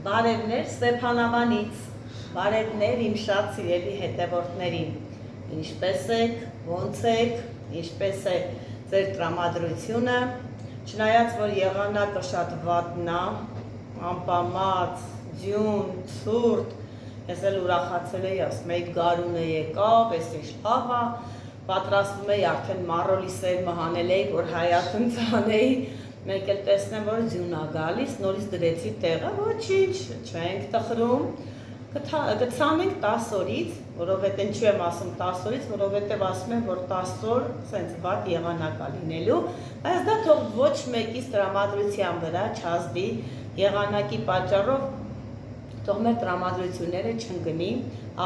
Բարևներ Ստեփանավանից, բարևներ իմ շատ սիրելի հետևորդներին, ինչպես եք, ոնց եք, ինչպես է ձեր տրամադրությունը, չնայած որ եղանակը շատ վատն է, անպամած, ձյուն, ցուրտ, ես էլ ուրախացել էի, ասում էի գարուն է եկավ, էս ինչ լավ է, պատրաստվում էի արդեն մառոլի սերմը հանել էի, որ հայաթուն ցանեի, մեկ էլ տեսնեմ, որ ձյուն է գալիս, նորից դրեցի տեղը, ոչինչ, չենք տխրում, կցանենք 10 օրից, որովհետև ինչու եմ ասում 10 օրից, որովհետև ասում եմ, որ 10 օր սենց վատ եղանակ է լինելու, բայց դա թող ոչ մեկիս տրամադրության վրա չազդի, եղանակի պատճառով թող մեր տրամադրությունները չընկնի,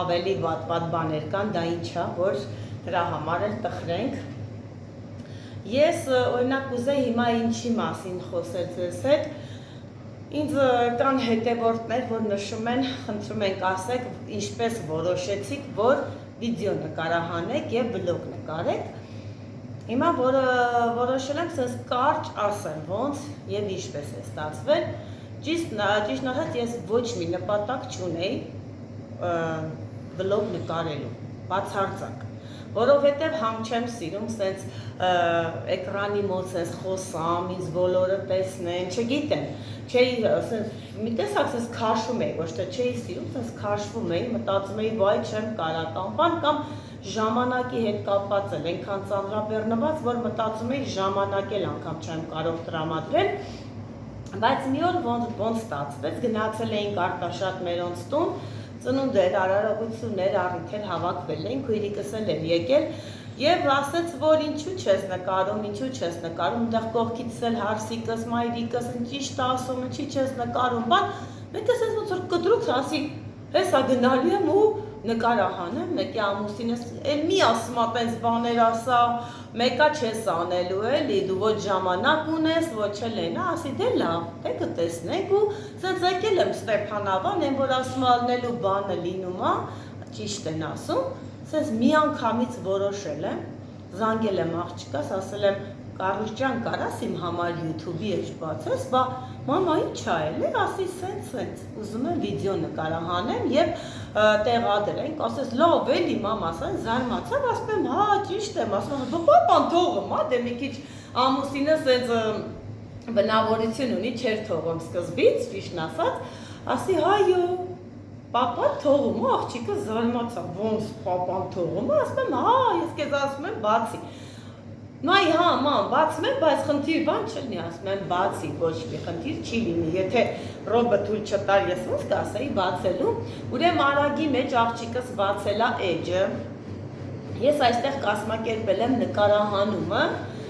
ավելի վատ բաներ կան, դա ինչ է, որ դրա համար էլ տխրենք։ Ես օրինակ կուզեի հիմա ինչի մասին խոսել ձեզ հետ, ինձ կան հետևորդներ, որ նշում են, խնդրում ենք ասեք, ինչպես որոշեցիք, որ վիդեո նկարահանեք և բլոգ նկարեք։ Հիմա որոշել եմ սենց կարճ ասեմ, ոնց և ինչպես է ստացվել, ճիշտ ասած ես ոչ մի նպատակ չունեի բլոգ նկարելու, բացարձակ, որովհետև համ չեմ սիրում սենց էկրանի մոտ սենց խոսամ, ինձ բոլորը տեսնեն, չգիտեմ, մի տեսակ սենց քաշում էի, ոչ թե չէի սիրում, սենց քաշվում էի, մտածում էի, վայ չեմ կարա կամ ժամանակի հետ կապված էլ, ենքան ծանրաբեռնված, որ մտածում էի ժամանակ էլ անգամ չեմ կարող տրամադրել, բայց մի օր ոնց ստացվեց, գնացել էինք Արտաշատ մերոնց տուն, ծնունդեր, արարողություններ, առիթեր հավաքվել էին, քույրիկս էլ էր եկել և ասեց, որ ինչու չես նկարում, ընդեղ կողքից էլ հարսիկս, մայրիկս, ճիշտ ասում, ինչի չես նկարում, բան, մեկ ես ոնց որ կտրուկ ասի, հեսա գնալու եմ ու նկարահանեմ, մեկի ամուսինս, էլ մի ասում ապենց բաներ ասա, մեկա չես անելու էլի, դու ոչ ժամանակ ունես, ոչ էլ են, ասի դե լավ, դե կտեսնենք ու սենց եկել եմ Ստեփանավան, են որ ասում ալնելու բանը լինում է, ճիշտ են ասում, սենց մի անգամից որոշել եմ, զանգել եմ աղջկաս, ասել եմ Կարուս ջան, կարաս իմ համար YouTube-ի էջ բացես, բա մամա ինչ ա էլի, ասի սենց, ուզում եմ վիդեո նկարահանեմ և տեղադրենք, ասես լավ էլի մամա, ասեն զարմացավ, ասում եմ հա ճիշտ եմ, ասում եմ պապան թողում, դե մի քիչ ամուսինը սենց բնավորություն ունի, չէր թողում սկզբից, ճիշտն ասած, ասի հայո, պապան թողում, աղջիկը զարմացավ, ոնց պապան թողում, ասում եմ հա, ես քեզ ասում եմ բացի, նայ հա ման բացում եմ, բայց խնդիր բան չլինի, ասում եմ բացի, ոչ մի խնդիր չի լինի, եթե ռոբը թույլ չտար, ես ոնց կասեի բացելու, ուրեմն արագի մեջ աղջիկս բացել է էջը, ես այստեղ կազմակերպել եմ նկարահանումը,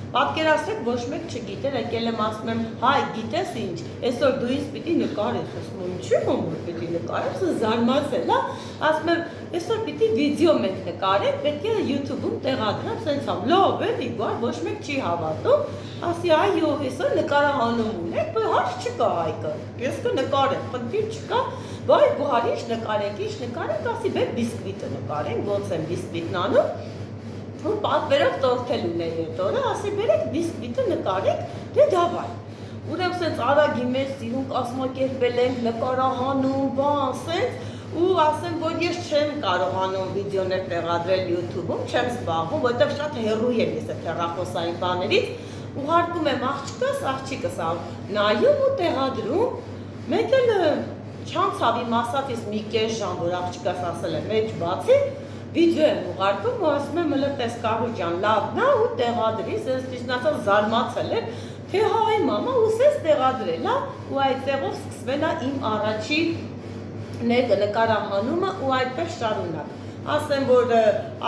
պատկերացրեք ոչ մեկ չգիտեր, եկել եմ ասում եմ, հայ գիտես ինչ, այսօր դու ինձ պիտի նկարես, ասում եմ ինչի համար պիտի նկարես, զարմացել է, ասում եմ այսօր պիտի վիդեո մենք նկարենք, պետք է YouTube-ում տեղադրեմ, սենց ամ, լավ էլի, ոչ մեկ չի հավատում, ասի այո, այսօր նկարահանում ունենք, բայց հարց չկա Հայկը, ես կնկարեմ, խնդիր չկա, վայ գոհար ինչ նկարենք, ասի բեր բիսկվիտը նկարենք, ոնց եմ բիսկվիտն անում, ու պատվերով տորթելուն էի էտ օրը, ասի բերեք բիսկվիտը նկարենք, դե դավայ, ուրեմ սենց արագի մեջ սիրուն կազմակերպել ենք, նկարահանում, բան, սենց, ու ասեմ, որ ես չեմ կարողանում վիդեոներ տեղադրել YouTube-ում, չեմ զբաղվում, որտեղ շատ հեռու եմ ես այդ հեռախոսային բաներից, ուղարկում եմ աղջիկս նայում ու տեղադրում, մեկ էլ չանցավ իմ ասած ես մի կես ժամ, որ աղջիկս ասել եմ, էջ բացի, վիդեո եմ ուղարկում ու ասում եմ հլը տես Կարուս ջան, լավն է ու տեղադրի, սենց ճիշտ ասած զարմացել եմ, թե հայ մամա ու սենց տեղադրել է ու այդտեղով սկսվել է իմ առաջի նկարահանումը ու այդպես շարունակ, ասեմ, որ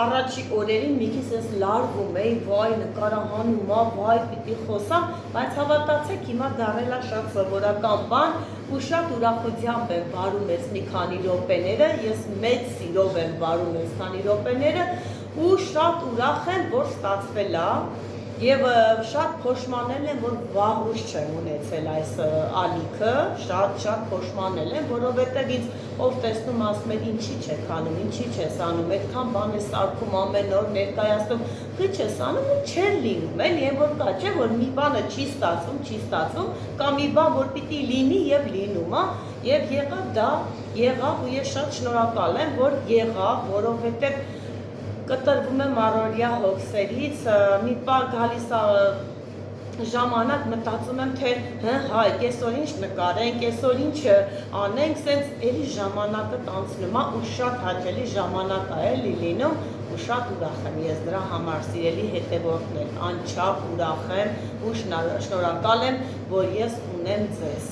առաջի օրերին մի քիչ ես լարվում էի, վայ նկարահանում է, վայ պիտի խոսամ, բայց հավատացեք հիմա դառել է շատ սովորական բան ու շատ ուրախությամբ եմ վարում ես մի քանի րոպեները, ես մեծ սիրով եմ վարում ես քանի րոպեները ու շատ ուրախ եմ, որ ստացվել է Եվ շատ փոշմանել են, որ վաղուց չեմ ունեցել այս ալիքը, շատ փոշմանել են, որովհետև ինձ ով տեսնում ասում էր ինչի չեք անում, ինչի չես անում, այդքան բան է սարքում ամեն օր ներկայացնում, քիչ ես անում ու չէր լինում, էլի այն որ կա, չէ, որ մի բանը չի ստացվում, կամ մի բան որ պիտի լինի եւ լինում, հա, եւ եղավ դա, եղավ ու ես շատ շնորհակալ եմ, որ եղավ, որովհետև կտրվում եմ առօրյա հոգսերից, մի պահ գալիս ժամանակ մտածում եմ, թե հայ, կեսօր ինչ նկարենք, կեսօր ինչ անենք, սենց էլի ժամանակը տանցնում է ու շատ հաճելի ժամանակ է էլի լինում ու շատ ուրախ եմ ես դրա համար սիրելի հետևորդներ, անչափ ուրախ եմ ու շնորհակալ եմ, որ ես ունեմ ձեզ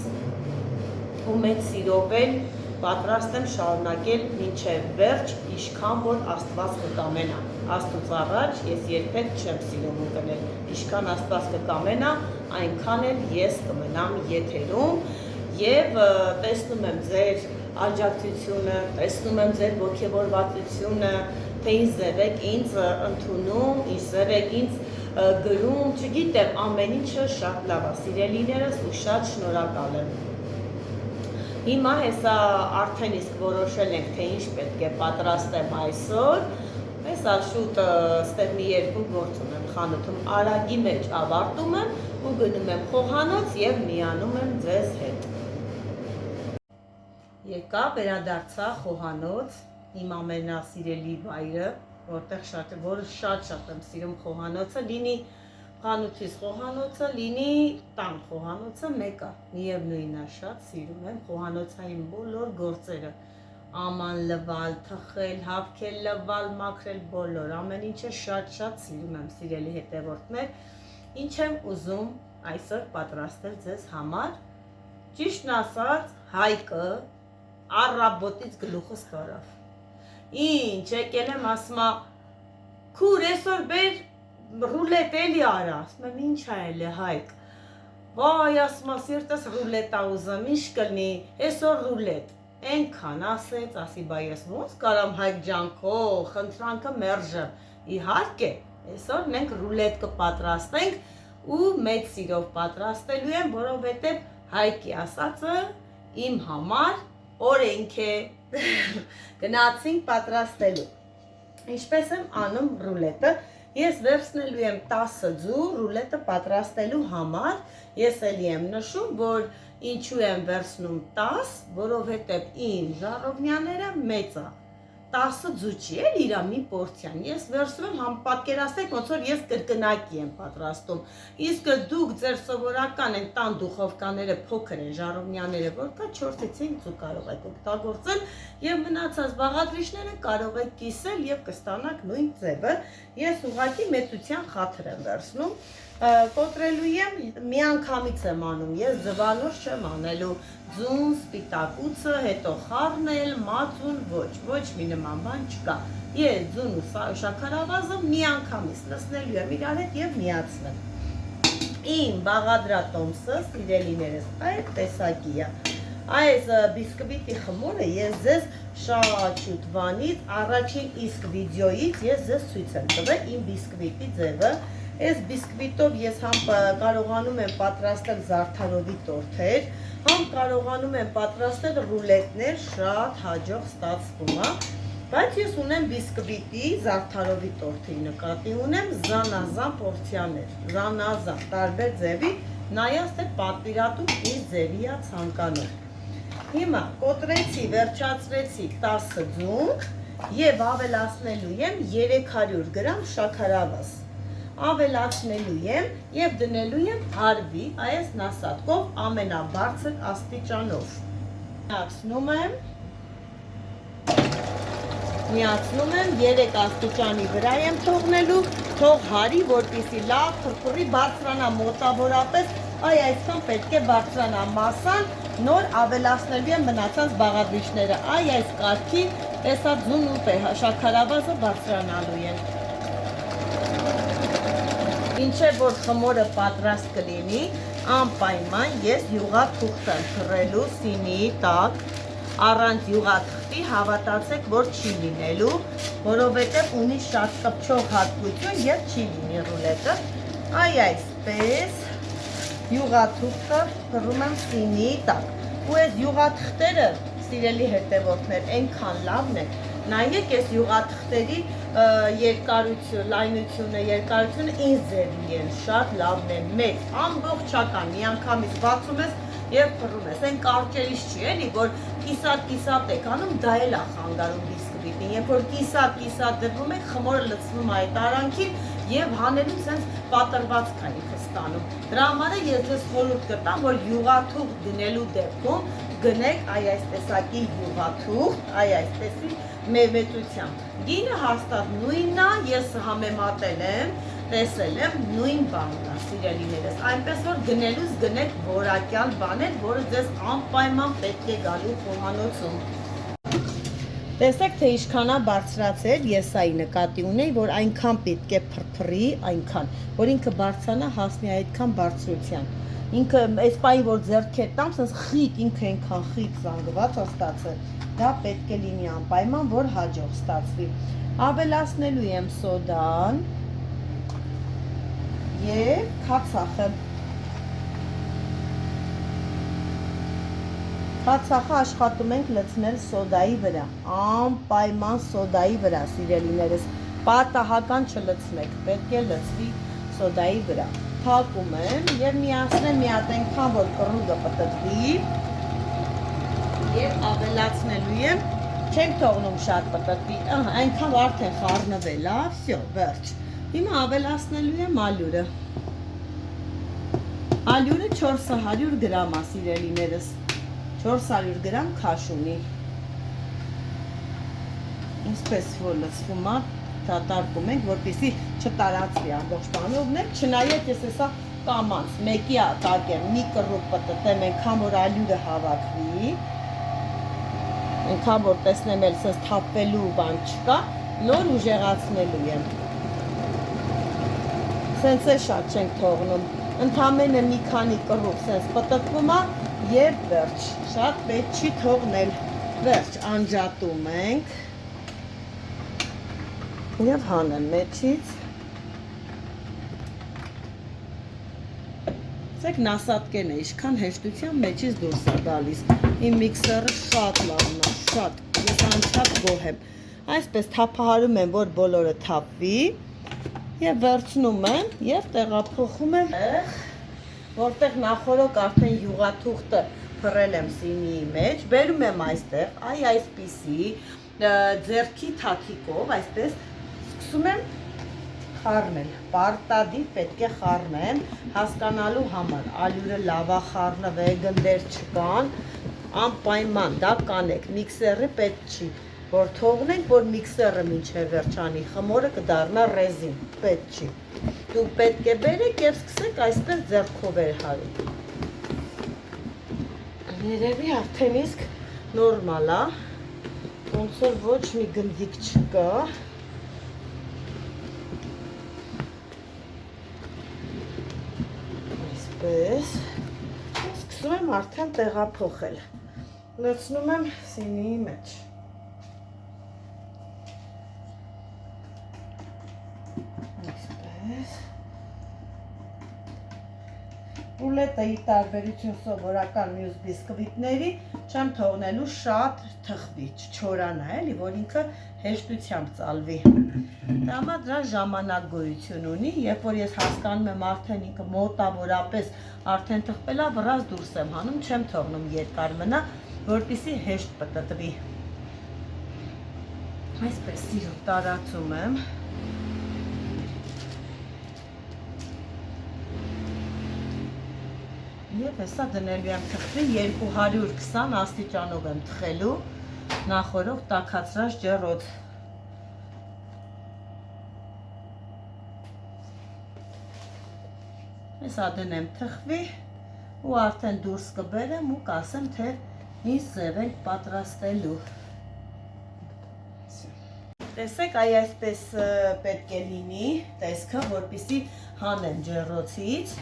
ու մեծ սիրով էլ պատրաստ եմ շարունակել մինչև վերջ, ինչքան որ Աստված կկամենա։ Աստծուց առաջ ես երբեք չեմ սիրում ընկնել, ինչքան Աստված կկամենա, այնքան էլ ես կմնամ եթերում եւ տեսնում եմ ձեր աջակցությունը, տեսնում եմ ձեր ոգևորվածությունը, թե ինչ ձև եք ինձ ընդունում, ինչ ձև եք ինձ գրում, չգիտեմ, ամեն ինչը շատ լավ է, սիրելիներս ու շատ շնորհակալ եմ։ Հիմա հեսա արդեն իսկ որոշել ենք, թե ինչ պետք է պատրաստեմ այսօր, հեսա շուտ ստեղ մի երկու գործ ունեմ խանութում, արագի մեջ ավարտում եմ ու գնում եմ խոհանոց և միանում եմ ձեզ հետ։ Եկա, վերադարձա խոհանոց, իմ ամենասիրելի վայրը, որտեղ շատ եմ սիրում խոհանոցը, լինի խանութիս խոհանոցը, լինի տան խոհանոցը մեկը, միևնույնն է շատ սիրում եմ խոհանոցային բոլոր գործերը, աման լվալ, թխել, հավքել, լվալ, մաքրել բոլոր, ամեն ինչը շատ սիրում եմ սիրելի հետևորդներ, ինչ եմ ուզում այսօր պատրաստել ձեզ համար, ճիշտն ասած Հայկը առավոտից գլուխս տարավ, ինչ եկել եմ ասում քուր այսօր բեր ռուլետ էլի արա, ասում եմ ինչ է էլի Հայկ, վայ ասում սիրտս ռուլետ ա ուզում, ինչ կլինի, այսօր ռուլետ, այնքան ասեց, ասի բայ ես ոնց կարամ Հայկ ջան քո խնդրանքը մերժեմ, իհարկե, այսօր մենք ռուլետ կպատրաստենք ու մեծ սիրով պատրաստելու եմ, որովհետև Հայկի ասածը իմ համար օրենք է, գնացինք պատրաստելու, ինչպես եմ անում ռուլետը, ես վերցնելու եմ 10 ձու ռուլետը պատրաստելու համար, ես էլի եմ նշում, որ ինչու եմ վերցնում 10, որովհետև իմ ժառովնյաները մեծ է, 10 ձու չի էլ իրա մի պորցիան, ես վերցնում եմ, պատկերացրեք ոնց որ ես կրկնակի եմ պատրաստում, իսկ դուք ձեր սովորական են տան դուխովկաները փոքր են ժառովնյաները, որ կա 4-ից 5 ձու կարող եք օգտագործել եւ մնացած բաղադրիչները կարող եք կիսել եւ կստանաք նույն ձևը, ես ուղղակի մեծության խաթր եմ վերցնում, կոտրելու եմ, միանգամից եմ անում, ես ձվանոց չեմ անելու, ձուն, սպիտակուցը, հետո խառնել, մածուն, ոչ մի նման բան չկա, ես ձուն ու շաքարավազը միանգամից լցնելու եմ իրար հետ եւ միացնեմ, իմ բաղադրատոմսը, սիրելիներս, այդ տեսակի է, այս բիսկվիտի խմորը ես ձեզ շատ շուտվանից, առաջին իսկ վիդեոից ես ձեզ ցույց եմ տվել իմ բիսկվիտի ձևը, այս բիսկվիտով ես համ կարողանում եմ պատրաստել զարդարովի տորթեր, համ կարողանում եմ պատրաստել ռուլետներ, շատ հաջող ստացվում է, բայց ես ունեմ բիսկվիտի զարդարովի տորթի նկատի ունեմ զանազան պորցիաներ, զանազան, տարբեր ձևի, նայած թե պատվիրատու իր ձևի է ցանկանում։ Հիմա կոտրեցի, վերջացրեցի 10 ձուն եւ ավելացնելու եմ 300 գրամ շաքարավազ։ Ավելացնելու եմ եւ դնելու եմ հարվի, այս նասատկով ամենաբարձր աստիճանով։ Միացնում եմ 3 աստիճանի վրա եմ թողնելու, թող հարի, որպեսզի լավ փրփրի բարձրանա մոտավորապես, այսքան պետք է բարձրանա մասան, նոր ավելացնելու եմ մնացած բաղադրիչները, այս կարգի, տեսա ձուն ու շաքարավազը բարձրանալու են։ Ինչեւ որ խմորը պատրաստ կլինի, անպայման ես յուղաթուղթ եմ թռելու սինիի տակ, առանց յուղաթղթի հավատացեք, որ չի լինելու, որովհետև ունի շատ կպչող հատկություն եւ չի լինի ռուլետը։ Այ այսպես յուղաթուղթը փռում եմ սինի տակ։ Ու այս յուղաթղթերը, սիրելի հետևորդներ, այնքան լավն են։ Նայեք այս յուղաթղթերի լայնությունը, երկարությունը ինձ ձևի են, շատ լավն են, մեծ, ամբողջական, միանգամից բացում ես և փռում ես, այն կարճելիս չի էլի, որ կիսատ եք անում, դա էլ է խանգարում բիսկվիտին, երբ որ կիսատ դրվում եք, խմորը լցվում այդ արանքին և հանելու սենց պատրված քայքը ստանում։ Դրա համար է ես ձեզ խորհուրդ կտամ, որ յուղաթուղթ գնելու դեպքում գնեք այ այս տեսակի յուղաթուղթ, այ այսպեսի մեծությամբ։ Գինը հաստատ նույնն է, ես համեմատել եմ, տեսել եմ, նույն բանն է, սիրելիներս, այնպես որ գնելուց գնեք որակյալ բաներ, որը ձեզ անպայման պետք է գալու խոհանոցում։ Տեսեք, թե ինչքան է բարձրացել, ես այ նկատի ունեի, որ այնքան պետք է փրփրի, այնքան, որ ինքը բարձրանա հասնի այդքան բարձրության։ Ինքը այս պահին, որ ձեռքեր տամ, սենց խիտ, ինքը այնքան խիտ զանգված է ստացել, դա պետք է լինի անպայման, որ հաջող ստացվի։ Ավելացնելու եմ սոդան և քացախը։ Քացախը աշխատում ենք լցնել սոդայի վրա, անպայման սոդայի վրա, սիրելիներս, պատահական չլցնեք, պետք է լցվի սոդայի վրա։ Թակում եմ և միացնեմ մի հատ այնքան, որ կռուգը պտտվի և ավելացնելու եմ, չենք թողնում շատ պտտվի, այնքան արդեն խառնվել է, վсё, վերջ։ Հիմա ավելացնելու եմ ալյուրը։ Ալյուրը 400 գրամ է, սիրելիներս, 400 գրամ քաշ ունի։ Ինչպես որ լցվում է, դատարկում ենք, որպեսզի չտարածվի ամբողջ բանը, չնայած ես հեսա կամանց, մեկի տակ եմ, մի կռուգ պտտեմ, այնքան որ ալյուրը հավաքվի, այնքան որ տեսնեմ էլ սենց թափվելու բան չկա, նոր ուժեղացնելու եմ։ Սենց է շատ չենք թողնում, ընդամենը մի քանի կռուգ սենց պտտվում է և վերջ, շատ պետք չի թողնել, վերջ, անջատում ենք և հանեմ մեջից։ Սեք նասատկեն է, ինչքան հեշտությամբ մեջից դուրս է գալիս։ Իմ միքսերը շատ լավն է, շատ, ես անչափ գոհ եմ։ Այսպես թափահարում եմ, որ բոլորը թափվի և վերցնում եմ և տեղափոխում եմ, որտեղ նախորոք արդեն յուղաթուղթը փռել եմ սինիի մեջ, բերում եմ այստեղ, այ այսպիսի ձեռքի թաթիկով, այսպես սկսում եմ խառնել, պարտադիր պետք է խառնեմ, հասկանալու համար, ալյուրը լավ է խառնվել, գնդեր չկան, անպայման դա կանեք, միքսերը պետք չի, որ թողնենք, որ միքսերը մինչև վերջանի, խմորը կդառնա ռեզին, պետք չի, դուք պետք է բերեք և սկսեք այսպես ձեռքով հարել, երևի արդեն իսկ նորմալ է, ոնց որ ոչ մի գնդիկ չկա, սկսում եմ արդեն տեղափոխել, լցնում եմ սինիի մեջ, այսպես, ռուլետը ի տարբերություն սովորական մյուս բիսկվիտների չեմ թողնելու շատ թխվի, չչորանա էլի, որ ինքը հեշտությամբ ծալվի, դա համար դրա ժամանակ գոյություն ունի, երբ որ ես հասկանում եմ արդեն ինքը մոտավորապես արդեն թխվել է, վրաս դուրս եմ հանում, չեմ թողնում երկար մնա, որպեսզի հեշտ պտտվի, այսպես սիրով տարածում եմ, և հեսա դնելու եմ թխվի 220 աստիճանով եմ թխելու նախորոք տաքացրած ջեռոց։ Հեսա դնեմ թխվի ու արդեն դուրս կբերեմ ու կասեմ, թե ինչ ձև ենք պատրաստելու։ Տեսեք, այ այսպես պետք է լինի տեսքը, որպեսզի հանեմ ջեռոցից։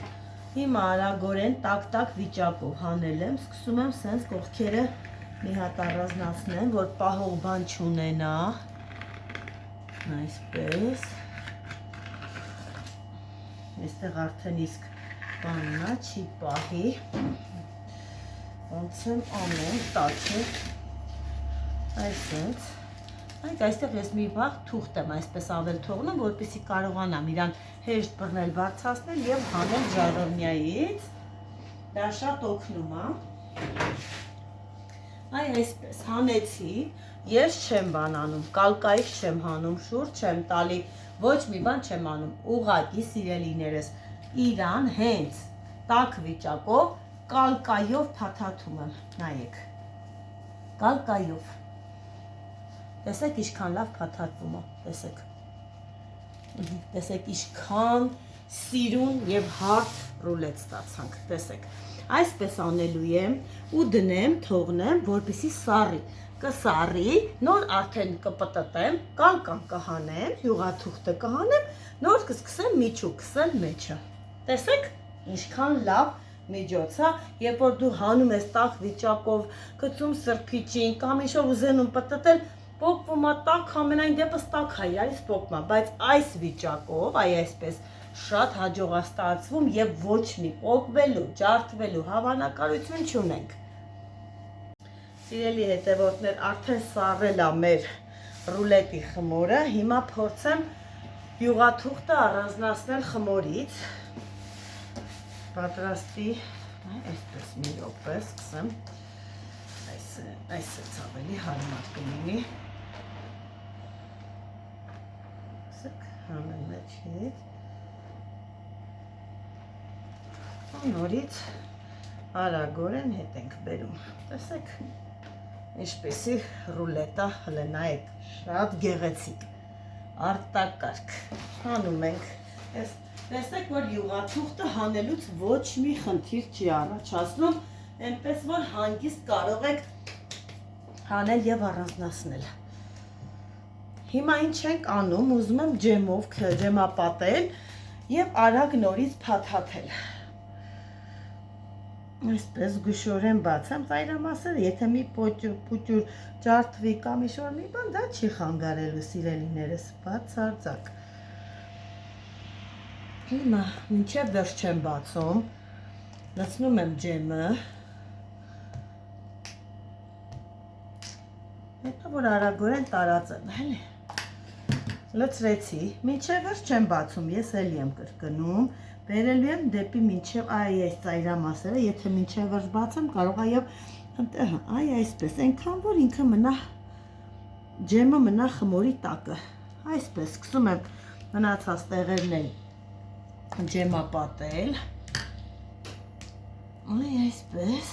Հիմա արագորեն տակ-տակ վիճակով հանել եմ, սկսում եմ սենց կողքերը մի հատ առանձնացնեմ, որ պահող բան չունենա, այսպես, այստեղ արդեն իսկ բաննա չի պահի, ոնց եմ ամեն տաքի, այսենց, այստեղ ես մի բաղ թուղթ եմ այսպես ավել թողնում, որպեսզի կարողանամ իրան հեշտ բռնել բարձրացնել և հանել ժառովնյայից, դա շատ օգնում է, այսպես հանեցի, ես չեմ բանանում, կալկայից չեմ հանում, շուրջ չեմ տալի, ոչ մի բան չեմ անում, ուղղակի սիրելիներս, իրան հենց տաք վիճակով կալկայով փաթաթում եմ, նայեք, կալկայով, տեսեք ինչքան լավ փաթաթվում է, տեսեք ինչքան սիրուն և հարթ ռուլետ ստացանք, տեսեք, այսպես անելու եմ ու դնեմ, թողնեմ, որպեսզի սառի, կսառի, նոր արդեն կպտտեմ, կալկան կհանեմ, յուղաթուղթը կհանեմ, նոր կսկսեմ միջուկ քսել մեջը, տեսեք, ինչքան լավ միջոց է, երբ որ դու հանում ես տաք վիճակով, գցում սրբիչին, կամ ինչ-որ ուզենում պտտել, պոկվում է տաք, ամենայն դեպս տաք է, իրարից պոկվում է, բայց այս վիճակով, այսպես շատ հաջող է ստացվում և ոչ մի պոկվելու, ջարդվելու հավանականություն չունենք։ Սիրելի հետևորդներ, արդեն սառել է մեր ռուլետի խմորը, հիմա փորձեմ յուղաթուղթը առանձնացնել խմորից, պատրաստի, այսպես մի րոպե սկսեմ, այսպես ավելի հարմար կլինի, հանեմ մեջից, նորից արագորեն հետ ենք բերում, տեսեք, ինչպեսի ռուլետա հլենայեք, շատ գեղեցիկ, արտակարգ, հանում ենք, տեսեք, որ յուղաթուղթը հանելուց ոչ մի խնդիր չի առաջացնում, այնպես որ հանգիստ կարող եք հանել և առանձնացնել։ Հիմա ինչ ենք անում, ուզում եմ ջեմով, ջեմապատել և արագ նորից փաթաթել։ Այսպես գուշորեն բացեմ ծայրամասերը, եթե մի պուճուր ջարդվի կամ ինչ-որ մի բան, դա չի խանգարելու սիրելիներս, բացարձակ։ Հիմա մինչև վերջ չեմ բացում, լցնում եմ ջեմը, հետո որ արագորեն տարածեմ, էլի։ Լցրեցի, մինչև վերջ չեմ բացում, ես էլի եմ կրկնում, բերելու եմ դեպի մինչև այս ծայրամասերը, եթե մինչև վերջ բացեմ, կարող է և այսպես, այնքան որ ինքը մնա, ջեմը մնա խմորի տակը, այսպես, սկսում եմ մնացած տեղերն էլ ջեմապատել, այսպես,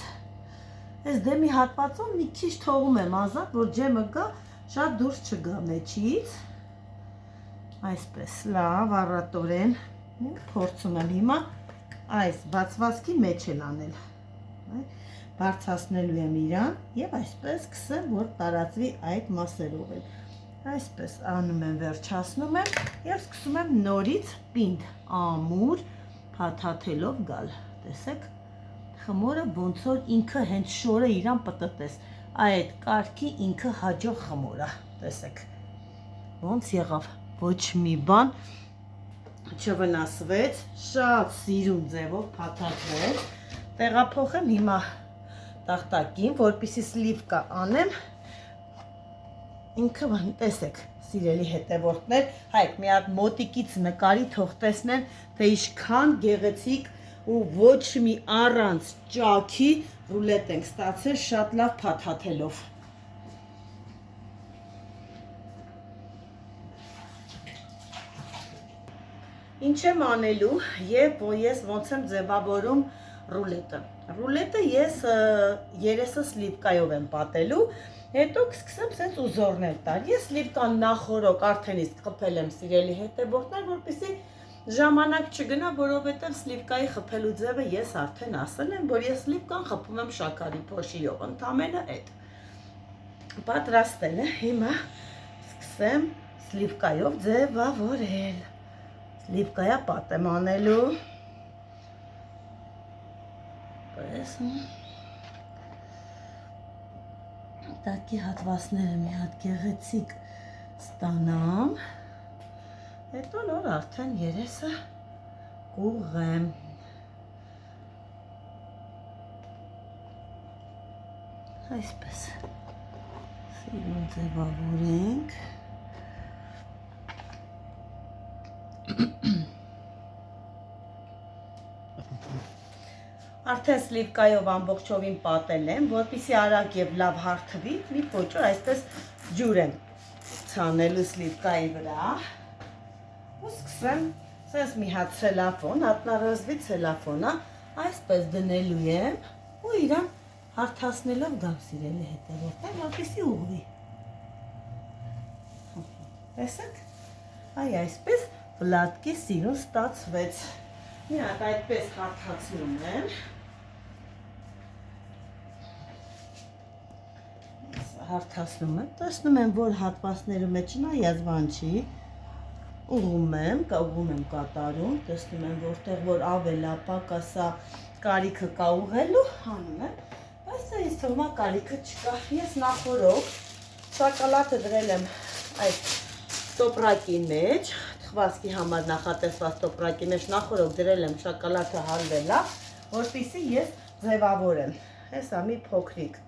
այս դեմի հատվածում մի քիչ թողում եմ ազատ, որ ջեմը գա, շատ դուրս չգա մեջից, այսպես, լավ, առատորեն, փորձում եմ հիմա այս բացվածքի մեջ էլ անել, բարձրացնելու եմ իրան և այսպես սկսեմ, որ տարածվի այդ մասերով էլ, այսպես անում եմ, վերջացնում եմ և սկսում եմ նորից պինդ, ամուր, փաթաթելով գալ, տեսեք, խմորը ոնց որ ինքը հենց շորը իրան պտտես, այդ կարգի ինքը հաջող խմոր է, տեսեք, ոնց եղավ, ոչ մի բան չվնասվեց, շատ սիրուն ձևով փաթաթվեց, տեղափոխեմ հիմա տախտակին, որպեսզի սլիվկա անեմ, ինքը տեսեք, սիրելի հետևորդներ, հայք մի հատ մոտիկից նկարի թող տեսնեն, թե ինչքան գեղեցիկ ու ոչ մի առանց ճաքի ռուլետ ենք ստացել շատ լավ փաթաթելով։ Ինչ եմ անելու և ես ոնց եմ ձևավորում ռուլետը։ Ռուլետը ես երեսը սլիվկայով եմ պատելու, հետո կսկսեմ սենց ուզորներ տալ։ Ես սլիվկան նախորոք արդեն իսկ խփել եմ սիրելի հետևորդներ, որպեսզի ժամանակ չգնա, որովհետև սլիվկայի խփելու ձևը ես արդեն ասել եմ, որ ես սլիվկան խփում եմ շաքարի փոշիով, ընդամենը այդ։ Պատրաստել է, հիմա սկսեմ սլիվկայով ձևավորել։ Սլիվկայա պատ եմ անելու, տակի հատվածները մի հատ գեղեցիկ ստանամ, հետո նոր արդեն երեսը կուղեմ։ Այսպես սիրուն ձևավորենք։ Արդեն սլիվկայով ամբողջովին պատել եմ, որպեսզի արագ եւ լավ հարթվի, մի փոքր այսպես ջուր եմ ցանելու սլիվկայի վրա։ Ու սկսեմ, ասես մի հատ ցելոֆան, հատնարազվի ցելոֆոնը, այսպես դնելու եմ ու իրան հարթացնելով գամ սիրելի հետևորդներ, որպեսզի ուղղվի։ Տեսեք, այ այսպես վլատկի սիրուն ստացվեց։ Մի հատ այդպես հարթացնում եմ։ Հարթացնում եմ, տեսնում եմ, որ հատվածների մեջ նայած բան չի, ուղղում եմ կատարում, տեսնում եմ, որտեղ որ ավելա պակասա կարիքը կա ուղղելու, հանում եմ, բայց դա ինձ թվում է կարիքը չկա։ Ես նախորդ շոկոլադը դրել եմ այդ տոպրակի մեջ, թխվածքի համար նախատեսված տոպրակի մեջ նախորդ դրել եմ շոկոլադը հալվելա, որպեսզի ես ձևավորեմ։ Հեսա մի փոքրիկ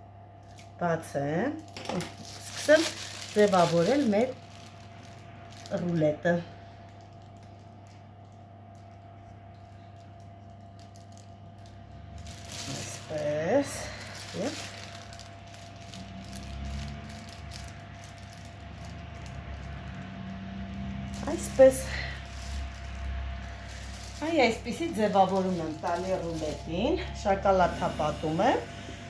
բացեմ, սկսեմ ձևավորել մեր ռուլետը։ Այսպես, և այսպես, այսպիսի ձևավորում եմ տալի ռուլետին, շոկոլադը պատում եմ,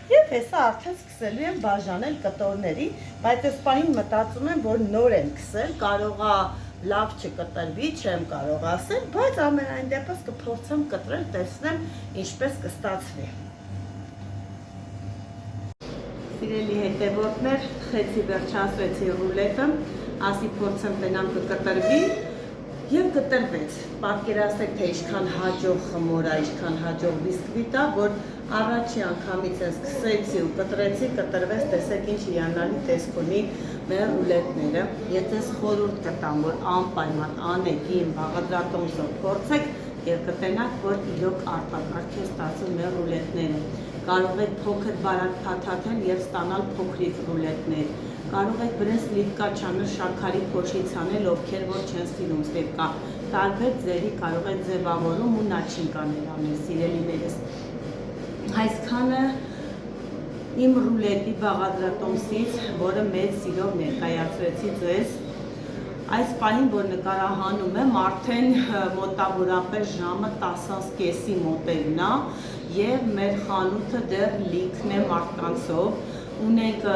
և հեսա արդեն սկսելու եմ բաժանել կտորների, բայց այս պահին մտածում եմ, որ նոր եմ քսել, կարողա լավ չկտրվի, չեմ կարող ասել, բայց ամենայն դեպս կփորձեմ կտրել, տեսնեմ ինչպես կստացվի։ Սիրելի հետևորդներ, թխեցի վերջացրեցի ռուլետը, ասի փորձեմ տենամ կկտրվի և կտրվեց։ Պատկերացրեք, թե ինչքան հաջող խմոր է, ինչքան հաջող բիսկվիտ է, որ առաջի անգամից ես սկսեցի ու կտրեցի, կտրվեց, տեսեք ինչ հիանալի տեսք ունի մեր ռուլետները։ Ես ձեզ խորհուրդ կտամ, որ անպայման անեք իմ բաղադրատոմսով փորձեք և կտենաք, որ իրոք արտակարգ է ստացում մեր ռուլետները։ Կարող եք փոքր բարակ փաթաթել և ստանալ փոքրիկ ռուլետներ։ Կարող եք վրան սլիվկա չանել շաքարի փոշից անել, ովքեր որ չեն սիրում սլիվկա։ Տարբեր ձևի կարող եք ձևավորում ու նաչինկաներ անել, սիրելիներս։ Այսքանը իմ ռուլետի բաղադրատոմսից, որը մեծ սիրով ներկայացրեցի ձեզ, այս պահին, որ նկարահանում եմ, արդեն մոտավորապես ժամը 10:30 մոտերն է և մեր խանութը դեռ լիքն է մարդկանցով, ունենք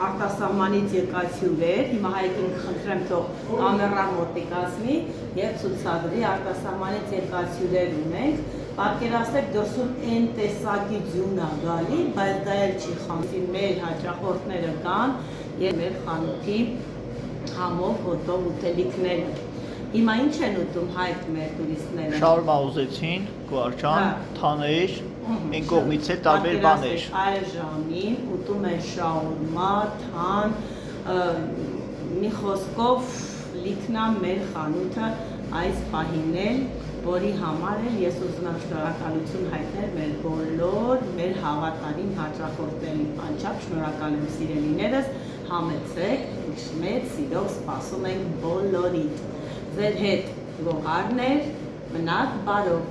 արտասահմանից եկած հյուրեր, հիմա Հայկին կխնդրեմ թող կամերան մոտիկացնի և ցուցադրի, արտասահմանից եկած հյուրեր ունենք, պատկերացրեք դրսում այն տեսակի ձյուն է գալի, բայց դա էլ չի խանգարի, մեր հաճախորդները կան և մեր խանութի համով հոտով ուտելիքները։ Հիմա ինչ են ուտում Հայկ մեր տուրիստները։ Շաուրմա ուզեցին, գուարչան, թաներ, այն կողմից է տարբեր բաներ։ Այժմին ուտում են շաուրմա, թան, մի խոսքով լիքն է մեր խանութը այս պահին էլ, որի համար էլ ես ուզում եմ շնորհակալություն հայտնել մեր բոլոր մեր հավատարիմ հաճախորդներին, անչափ շնորհակալ եմ սիրելիներս, համեցեք, մեծ սիրով սպասում ենք բոլորիդ։ Ձեր հետ Գոհարն էր, մնաք բարով։